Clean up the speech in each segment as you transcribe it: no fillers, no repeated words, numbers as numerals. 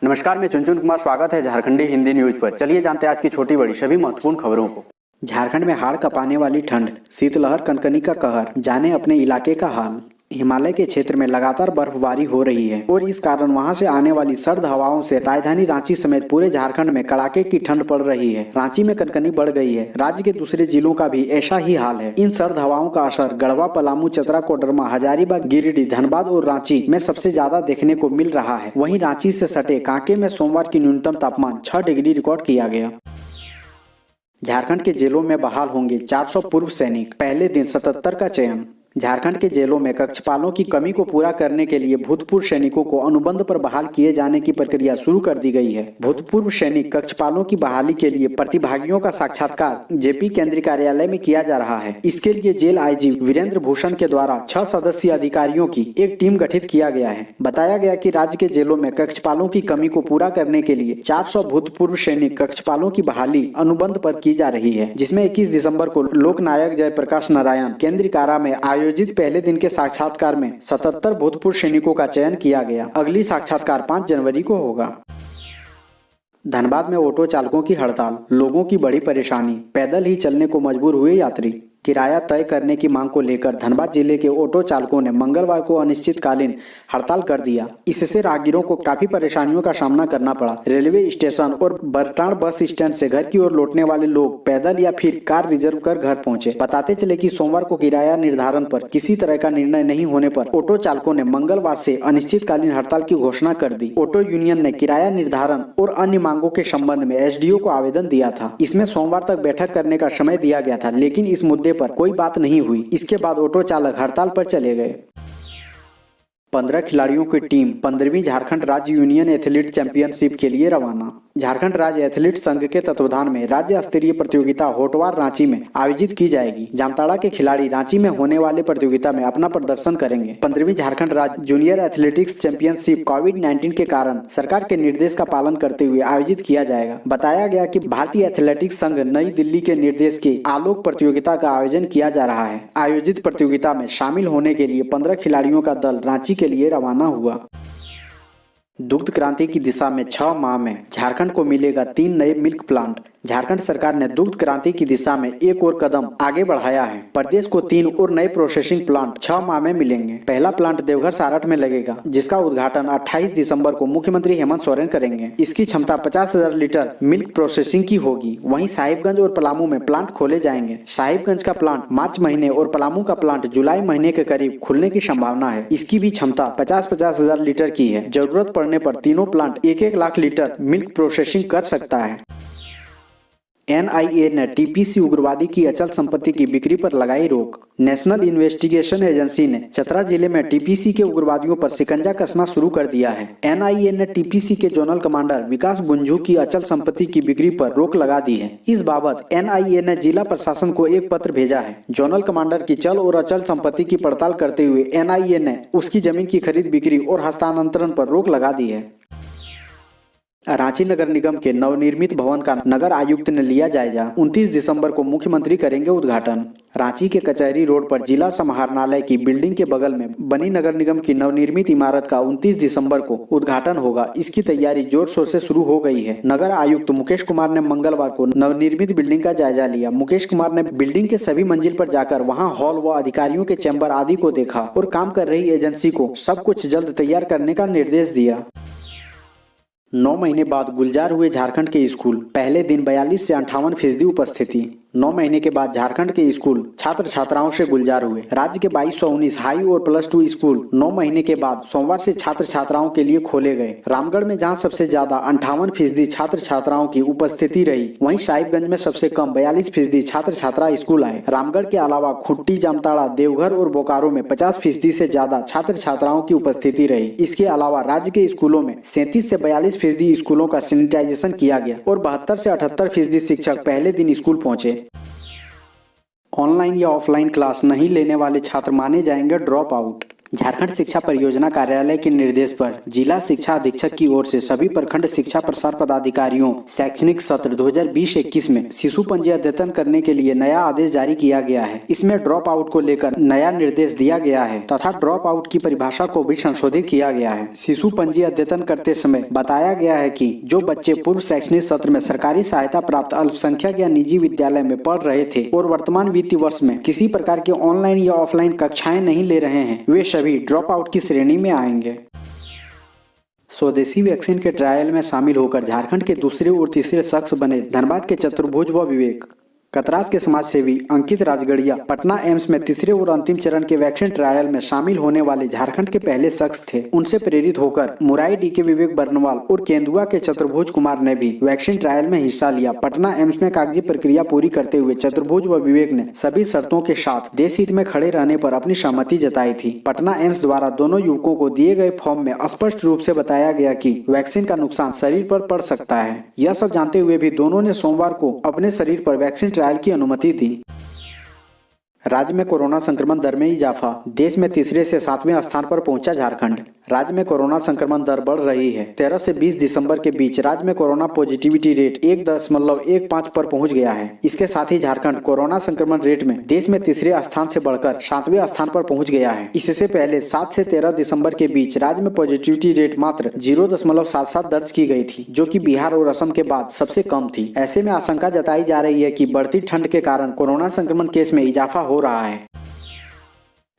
नमस्कार, मैं चुनचुन कुमार। स्वागत है झारखंडी हिंदी न्यूज पर। चलिए जानते हैं आज की छोटी बड़ी सभी महत्वपूर्ण खबरों को। झारखंड में हाड़ कपाने वाली ठंड, शीतलहर कनकनी का कहर, जाने अपने इलाके का हाल। हिमालय के क्षेत्र में लगातार बर्फबारी हो रही है और इस कारण वहां से आने वाली सर्द हवाओं से राजधानी रांची समेत पूरे झारखंड में कड़ाके की ठंड पड़ रही है। रांची में कनकनी बढ़ गई है। राज्य के दूसरे जिलों का भी ऐसा ही हाल है। इन सर्द हवाओं का असर गढ़वा, पलामू, चतरा, कोडरमा, हजारीबाग, गिरिडीह, धनबाद और रांची में सबसे ज्यादा देखने को मिल रहा है। वहीं रांची से सटे कांके में सोमवार की न्यूनतम तापमान 6 डिग्री रिकॉर्ड किया गया। झारखंड के जेलों में बहाल होंगे 400 पूर्व सैनिक, पहले दिन 77 का चयन। झारखंड के जेलों में कक्षपालों की कमी को पूरा करने के लिए भूतपूर्व सैनिकों को अनुबंध पर बहाल किए जाने की प्रक्रिया शुरू कर दी गई है। भूतपूर्व सैनिक कक्षपालों की बहाली के लिए प्रतिभागियों का साक्षात्कार जेपी केंद्रीय कार्यालय में किया जा रहा है। इसके लिए जेल आईजी वीरेंद्र भूषण के द्वारा 6 सदस्यीय अधिकारियों की एक टीम गठित किया गया है। बताया गया कि राज्य के जेलों में कक्षपालों की कमी को पूरा करने के लिए 400 भूतपूर्व सैनिक कक्षपालों की बहाली अनुबंध पर की जा रही है, जिसमें 21 दिसंबर को लोकनायक जयप्रकाश नारायण केंद्रीय कारा में आयोजित पहले दिन के साक्षात्कार में 77 भूतपूर्व सैनिकों का चयन किया गया। अगली साक्षात्कार 5 जनवरी को होगा। धनबाद में ऑटो चालकों की हड़ताल, लोगों की बड़ी परेशानी, पैदल ही चलने को मजबूर हुए यात्री। किराया तय करने की मांग को लेकर धनबाद जिले के ऑटो चालकों ने मंगलवार को अनिश्चितकालीन हड़ताल कर दिया। इससे राहगीरों को काफी परेशानियों का सामना करना पड़ा। रेलवे स्टेशन और बरटाण बस स्टैंड से घर की ओर लौटने वाले लोग पैदल या फिर कार रिजर्व कर घर पहुंचे। बताते चले कि सोमवार को किराया निर्धारण पर किसी तरह का निर्णय नहीं होने पर ऑटो चालकों ने मंगलवार से अनिश्चितकालीन हड़ताल की घोषणा कर दी। ऑटो यूनियन ने किराया निर्धारण और अन्य मांगों के संबंध में एसडीओ को आवेदन दिया था। इसमें सोमवार तक बैठक करने का समय दिया गया था, लेकिन इस मुद्दे पर कोई बात नहीं हुई। इसके बाद ऑटो चालक हड़ताल पर चले गए। 15 खिलाड़ियों की टीम 15वीं झारखंड राज्य यूनियन एथलीट चैंपियनशिप के लिए रवाना। झारखंड राज्य एथलीट संघ के तत्वाधान में राज्य स्तरीय प्रतियोगिता होटवार रांची में आयोजित की जाएगी। जामताड़ा के खिलाड़ी रांची में होने वाले प्रतियोगिता में अपना प्रदर्शन करेंगे। 15वीं झारखंड राज्य जूनियर एथलेटिक्स चैंपियनशिप कोविड-19 के कारण सरकार के निर्देश का पालन करते हुए आयोजित किया जाएगा। बताया गया कि भारतीय एथलेटिक्स संघ नई दिल्ली के निर्देश के आलोक प्रतियोगिता का आयोजन किया जा रहा है। आयोजित प्रतियोगिता में शामिल होने के लिए 15 खिलाड़ियों का दल रांची के लिए रवाना हुआ। दुग्ध क्रांति की दिशा में 6 माह में झारखंड को मिलेगा 3 नए मिल्क प्लांट। झारखंड सरकार ने दुग्ध क्रांति की दिशा में एक और कदम आगे बढ़ाया है। प्रदेश को 3 और नए प्रोसेसिंग प्लांट 6 माह में मिलेंगे। पहला प्लांट देवघर सारठ में लगेगा, जिसका उद्घाटन 28 दिसंबर को मुख्यमंत्री हेमंत सोरेन करेंगे। इसकी क्षमता 50,000 लीटर मिल्क प्रोसेसिंग की होगी। वहीं साहिबगंज और पलामू में प्लांट खोले जाएंगे। साहिबगंज का प्लांट मार्च महीने और पलामू का प्लांट जुलाई महीने के करीब खुलने की संभावना है। इसकी भी क्षमता 50,000 लीटर की है। जरूरत पड़ने पर तीनों plant 1-1 lakh litre milk processing कर सकता है। एनआईए ने टीपीसी उग्रवादी की अचल संपत्ति की बिक्री पर लगाई रोक। नेशनल इन्वेस्टिगेशन एजेंसी ने चतरा जिले में टीपीसी के उग्रवादियों पर शिकंजा कसना शुरू कर दिया है। एनआईए ने टीपीसी के जोनल कमांडर विकास बुंझू की अचल संपत्ति की बिक्री पर रोक लगा दी है। इस बाबत एनआईए ने जिला प्रशासन को एक पत्र भेजा है। जोनल कमांडर की चल और अचल संपत्ति की पड़ताल करते हुए एनआईए ने उसकी जमीन की खरीद बिक्री और हस्तांतरण पर रोक लगा दी है। रांची नगर निगम के नवनिर्मित भवन का नगर आयुक्त ने लिया जायजा। 29 दिसंबर को मुख्यमंत्री करेंगे उद्घाटन। रांची के कचहरी रोड पर जिला समाहरणालय की बिल्डिंग के बगल में बनी नगर निगम की नवनिर्मित इमारत का 29 दिसंबर को उद्घाटन होगा। इसकी तैयारी जोर शोर से शुरू हो गई है। नगर आयुक्त मुकेश कुमार ने मंगलवार को नवनिर्मित बिल्डिंग का जायजा लिया। मुकेश कुमार ने बिल्डिंग के सभी मंजिल पर जाकर वहां हॉल व अधिकारियों के चैम्बर आदि को देखा और काम कर रही एजेंसी को सब कुछ जल्द तैयार करने का निर्देश दिया। 9 महीने बाद गुलजार हुए झारखंड के स्कूल, पहले दिन 42 से 58% उपस्थिति। 9 महीने के बाद झारखंड के स्कूल छात्र छात्राओं से गुलजार हुए। राज्य के 2219 हाई और +2 स्कूल 9 महीने के बाद सोमवार से छात्र छात्राओं के लिए खोले गए। रामगढ़ में जहां सबसे ज्यादा 58% छात्र छात्राओं की उपस्थिति रही, वहीं साहिबगंज में सबसे कम 42% छात्र छात्रा स्कूल आए। रामगढ़ के अलावा खुट्टी, जामताड़ा, देवघर और बोकारो में 50% से ज्यादा छात्र छात्राओं की उपस्थिति रही। इसके अलावा राज्य के स्कूलों में 37 से 42% स्कूलों का सैनिटाइजेशन किया गया और 72 से 78% शिक्षक पहले दिन स्कूल पहुंचे। ऑनलाइन या ऑफलाइन क्लास नहीं लेने वाले छात्र माने जाएंगे ड्रॉप आउट। झारखंड शिक्षा परियोजना कार्यालय के निर्देश पर जिला शिक्षा अधीक्षक की ओर से सभी प्रखंड शिक्षा प्रसार पदाधिकारियों शैक्षणिक सत्र 2020-21 में शिशु पंजी अद्यतन करने के लिए नया आदेश जारी किया गया है। इसमें ड्रॉप आउट को लेकर नया निर्देश दिया गया है तथा ड्रॉप आउट की परिभाषा को भी संशोधित किया गया है। शिशु पंजी अद्यतन करते समय बताया गया है कि जो बच्चे पूर्व शैक्षणिक सत्र में सरकारी सहायता प्राप्त अल्पसंख्यक या निजी विद्यालय में पढ़ रहे थे और वर्तमान वित्तीय वर्ष में किसी प्रकार की ऑनलाइन या ऑफलाइन कक्षाएं नहीं ले रहे हैं, वे सभी ड्रॉप आउट की श्रेणी में आएंगे। स्वदेशी वैक्सीन के ट्रायल में शामिल होकर झारखंड के दूसरे और तीसरे शख्स बने धनबाद के चतुर्भुज व विवेक। कतरास के समाज सेवी अंकित राजगढ़िया पटना एम्स में तीसरे और अंतिम चरण के वैक्सीन ट्रायल में शामिल होने वाले झारखंड के पहले शख्स थे। उनसे प्रेरित होकर मुराई डी के विवेक बर्नवाल और केंदुआ के चतुर्भुज कुमार ने भी वैक्सीन ट्रायल में हिस्सा लिया। पटना एम्स में कागजी प्रक्रिया पूरी करते हुए चतुर्भुज व विवेक ने सभी शर्तों के साथ देश हित में खड़े रहने पर अपनी सहमति जताई थी। पटना एम्स द्वारा दोनों युवकों को दिए गए फॉर्म में स्पष्ट रूप से बताया गया कि वैक्सीन का नुकसान शरीर पर पड़ सकता है। यह सब जानते हुए भी दोनों ने सोमवार को अपने शरीर पर वैक्सीन ट्रायल की अनुमति दी। राज्य में कोरोना संक्रमण दर में इजाफा, देश में तीसरे से 7वें स्थान पर पहुंचा झारखंड। राज्य में कोरोना संक्रमण दर बढ़ रही है। 13 से 20 दिसंबर के बीच राज्य में कोरोना पॉजिटिविटी रेट 1.15 पर पहुंच गया है। इसके साथ ही झारखंड कोरोना संक्रमण रेट में देश में तीसरे स्थान से बढ़कर 7वें स्थान पर पहुंच गया है। इससे पहले 7 से 13 दिसंबर के बीच राज्य में पॉजिटिविटी रेट मात्र 0.77 दर्ज की गई थी, जो कि बिहार और असम के बाद सबसे कम थी। ऐसे में आशंका जताई जा रही है कि बढ़ती ठंड के कारण कोरोना संक्रमण केस में इजाफा हो रहा है।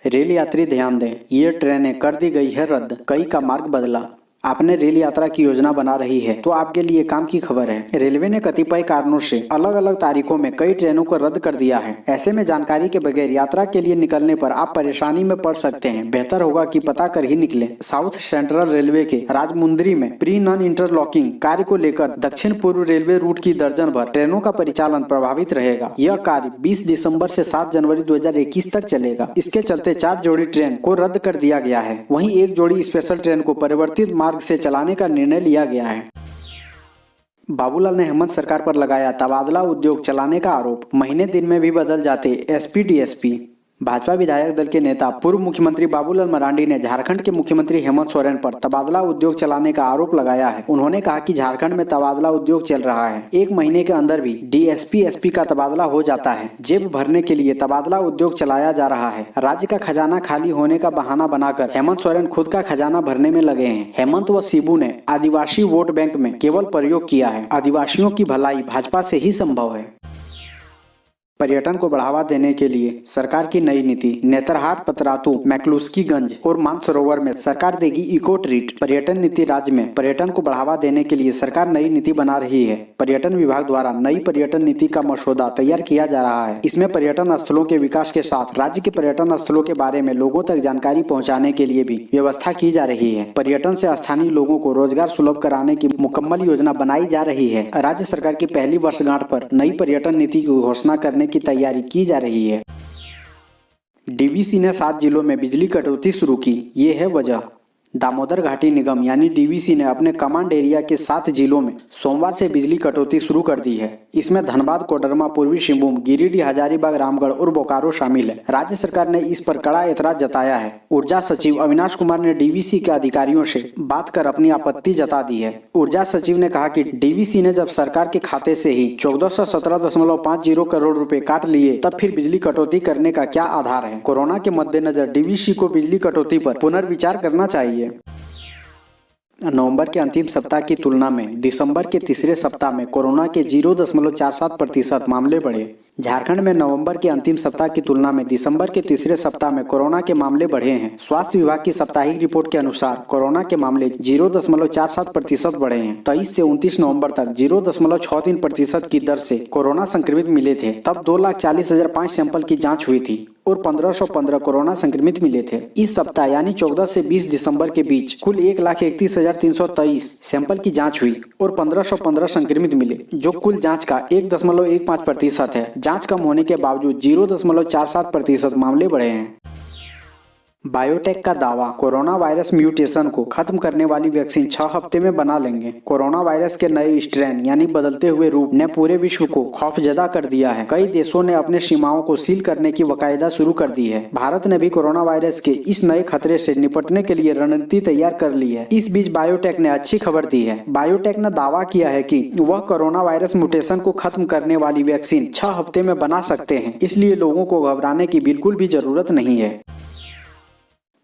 रेल यात्री ध्यान दें, ये ट्रेनें कर दी गई है रद्द, कई का मार्ग बदला। आपने रेल यात्रा की योजना बना रही है तो आपके लिए काम की खबर है। रेलवे ने कतिपय कारणों से अलग अलग तारीखों में कई ट्रेनों को रद्द कर दिया है। ऐसे में जानकारी के बगैर यात्रा के लिए निकलने पर आप परेशानी में पड़ सकते हैं। बेहतर होगा कि पता कर ही निकलें। साउथ सेंट्रल रेलवे के राजमुंदरी में प्री नॉन इंटरलॉकिंग कार्य को लेकर दक्षिण पूर्व रेलवे रूट की दर्जन भर ट्रेनों का परिचालन प्रभावित रहेगा। यह कार्य 20 दिसंबर से 7 जनवरी 2021 तक चलेगा। इसके चलते 4 जोड़ी ट्रेन को रद्द कर दिया गया है। वहीं एक जोड़ी स्पेशल ट्रेन को परिवर्तित मार्ग से चलाने का निर्णय लिया गया है। बाबूलाल ने हेमंत सरकार पर लगाया तबादला उद्योग चलाने का आरोप, महीने दिन में भी बदल जाते एसपी डीएसपी। भाजपा विधायक दल के नेता पूर्व मुख्यमंत्री बाबूलाल मरांडी ने झारखंड के मुख्यमंत्री हेमंत सोरेन पर तबादला उद्योग चलाने का आरोप लगाया है। उन्होंने कहा कि झारखंड में तबादला उद्योग चल रहा है। 1 महीने के अंदर भी डीएसपी एसपी का तबादला हो जाता है। जेब भरने के लिए तबादला उद्योग चलाया जा रहा है। राज्य का खजाना खाली होने का बहाना बनाकर हेमंत सोरेन खुद का खजाना भरने में लगे हैं। हेमंत व शिबू ने आदिवासी वोट बैंक में केवल प्रयोग किया है। आदिवासियों की भलाई भाजपा से ही संभव है। पर्यटन को बढ़ावा देने के लिए सरकार की नई नीति, नेतरहाट, पतरातू, मैक्लुस्कीगंज और मानसरोवर में सरकार देगी इको ट्रीट। पर्यटन नीति राज्य में पर्यटन को बढ़ावा देने के लिए सरकार नई नीति बना रही है। पर्यटन विभाग द्वारा नई पर्यटन नीति का मसौदा तैयार किया जा रहा है। इसमें पर्यटन स्थलों के विकास के साथ राज्य के पर्यटन स्थलों के बारे में लोगों तक जानकारी पहुँचाने के लिए भी व्यवस्था की जा रही है। पर्यटन से स्थानीय लोगों को रोजगार सुलभ कराने की मुकम्मल योजना बनाई जा रही है। राज्य सरकार की पहली वर्षगांठ पर नई पर्यटन नीति की घोषणा करने की तैयारी की जा रही है। डीवीसी ने 7 जिलों में बिजली कटौती शुरू की, ये है वजह। दामोदर घाटी निगम यानी डीवीसी ने अपने कमांड एरिया के 7 जिलों में सोमवार से बिजली कटौती शुरू कर दी है। इसमें धनबाद, कोडरमा, पूर्वी सिंहभूम, गिरिडीह, हजारीबाग, रामगढ़ और बोकारो शामिल है। राज्य सरकार ने इस पर कड़ा एतराज जताया है। ऊर्जा सचिव अविनाश कुमार ने डीवीसी के अधिकारियों से बात कर अपनी आपत्ति जता दी है। ऊर्जा सचिव ने कहा कि डीवीसी ने जब सरकार के खाते से ही 1417.50 करोड़ रुपए काट लिए, तब फिर बिजली कटौती करने का क्या आधार है। कोरोना के मद्देनजर डीवीसी को बिजली कटौती पर पुनर्विचार करना चाहिए। नवंबर के अंतिम सप्ताह की तुलना में दिसंबर के तीसरे सप्ताह में कोरोना के 0.47% मामले बढ़े। झारखंड में नवंबर के अंतिम सप्ताह की तुलना में दिसंबर के तीसरे सप्ताह में कोरोना के मामले बढ़े हैं। स्वास्थ्य विभाग की साप्ताहिक रिपोर्ट के अनुसार कोरोना के मामले 0.47% बढ़े हैं। 23 से 29 नवंबर तक 0.63% की दर से कोरोना संक्रमित मिले थे। तब 2,40,005 सैंपल की जाँच हुई थी और 1515 कोरोना संक्रमित मिले थे। इस सप्ताह यानी 14 से 20 दिसंबर के बीच कुल 1,31,323 सैंपल की जांच हुई और 1515 संक्रमित मिले, जो कुल जांच का 1.15% है। जांच कम होने के बावजूद 0.47% मामले बढ़े हैं। बायोटेक का दावा, कोरोना वायरस म्यूटेशन को खत्म करने वाली वैक्सीन 6 हफ्ते में बना लेंगे। कोरोना वायरस के नए स्ट्रेन यानी बदलते हुए रूप ने पूरे विश्व को खौफजदा कर दिया है। कई देशों ने अपने सीमाओं को सील करने की वकायदा शुरू कर दी है। भारत ने भी कोरोना वायरस के इस नए खतरे से निपटने के लिए रणनीति तैयार कर ली है। इस बीच बायोटेक ने अच्छी खबर दी है। बायोटेक ने दावा किया है कि वह कोरोना वायरस म्यूटेशन को खत्म करने वाली वैक्सीन 6 हफ्ते में बना सकते हैं, इसलिए लोगों को घबराने की बिल्कुल भी जरूरत नहीं है।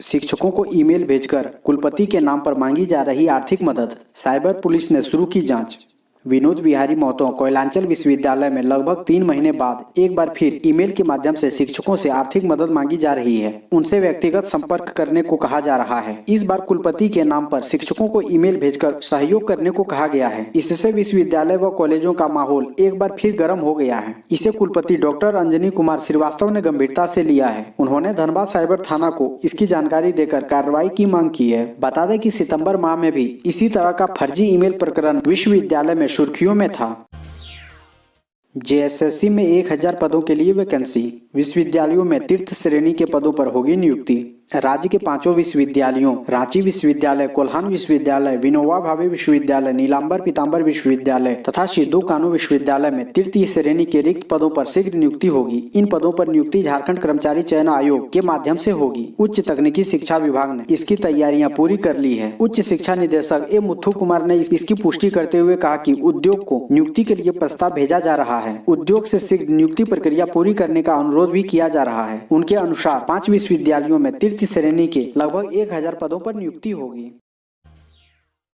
शिक्षकों को ईमेल भेजकर कुलपति के नाम पर मांगी जा रही आर्थिक मदद, साइबर पुलिस ने शुरू की जांच। विनोद विहारी महतो कोयलांचल विश्वविद्यालय में लगभग 3 महीने बाद एक बार फिर ईमेल के माध्यम से शिक्षकों से आर्थिक मदद मांगी जा रही है। उनसे व्यक्तिगत संपर्क करने को कहा जा रहा है। इस बार कुलपति के नाम पर शिक्षकों को ईमेल भेजकर सहयोग करने को कहा गया है। इससे विश्वविद्यालय व कॉलेजों का माहौल एक बार फिर गर्म हो गया है। इसे कुलपति डॉक्टर अंजनी कुमार श्रीवास्तव ने गंभीरता से लिया है। उन्होंने धनबाद साइबर थाना को इसकी जानकारी देकर कार्रवाई की मांग की है। बता दें कि सितंबर माह में भी इसी तरह का फर्जी ईमेल प्रकरण विश्वविद्यालय में सुर्खियों में था। जेएसएससी में 1000 पदों के लिए वैकेंसी, विश्वविद्यालयों में तीर्थ श्रेणी के पदों पर होगी नियुक्ति। राज्य के 5 विश्वविद्यालयों रांची विश्वविद्यालय, कोल्हान विश्वविद्यालय, विनोबा भावे विश्वविद्यालय, नीलांबर पीताम्बर विश्वविद्यालय तथा सिद्धू कानू विश्वविद्यालय में तृतीय श्रेणी के रिक्त पदों पर शीघ्र नियुक्ति होगी। इन पदों पर नियुक्ति झारखंड कर्मचारी चयन आयोग के माध्यम से होगी। उच्च तकनीकी शिक्षा विभाग ने इसकी तैयारियां पूरी कर ली है। उच्च शिक्षा निदेशक ए मुथु कुमार ने इसकी पुष्टि करते हुए कहा कि उद्योग को नियुक्ति के लिए प्रस्ताव भेजा जा रहा है। उद्योग से शीघ्र नियुक्ति प्रक्रिया पूरी करने का अनुरोध भी किया जा रहा है। उनके अनुसार 5 विश्वविद्यालयों में तृतीय श्रेणी के लगभग 1000 पदों पर नियुक्ति होगी।